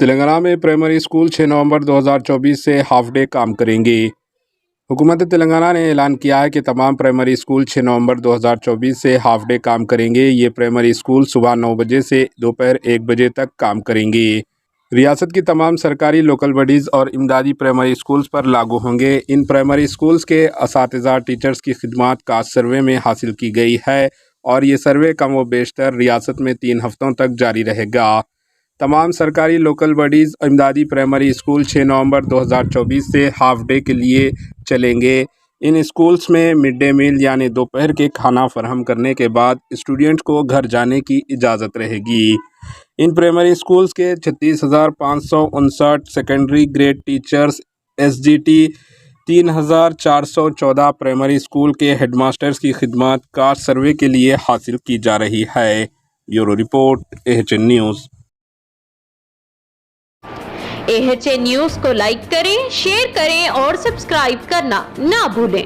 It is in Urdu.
تلنگانہ میں پرائمری اسکول 6 نومبر 2024 سے ہاف ڈے کام کریں گے۔ حکومت تلنگانہ نے اعلان کیا ہے کہ تمام پرائمری اسکول 6 نومبر 2024 سے ہاف ڈے کام کریں گے۔ یہ پرائمری اسکول صبح 9 بجے سے دوپہر 1 بجے تک کام کریں گے۔ ریاست کی تمام سرکاری لوکل باڈیز اور امدادی پرائمری اسکولز پر لاگو ہوں گے۔ ان پرائمری اسکولز کے اساتذہ ٹیچرز کی خدمات کاسٹ سروے میں حاصل کی گئی ہے اور یہ سروے کم و بیشتر ریاست میں 3 ہفتوں تک جاری رہے گا۔ تمام سرکاری لوکل باڈیز امدادی پرائمری اسکول 6 نومبر 2024 سے ہاف ڈے کے لیے چلیں گے۔ ان اسکولز میں مڈ ڈے میل یعنی دوپہر کے کھانا فراہم کرنے کے بعد اسٹوڈنٹ کو گھر جانے کی اجازت رہے گی۔ ان پرائمری اسکولز کے 36,559 secondary grade teachers SGT 3,414 primary school کے ہیڈ ماسٹرز کی خدمات کاسٹ سروے کے لیے حاصل کی جا رہی ہے۔ Bureau report AHN news. AHN news کو لائک کریں، شیئر کریں اور سبسکرائب کرنا نہ بھولیں۔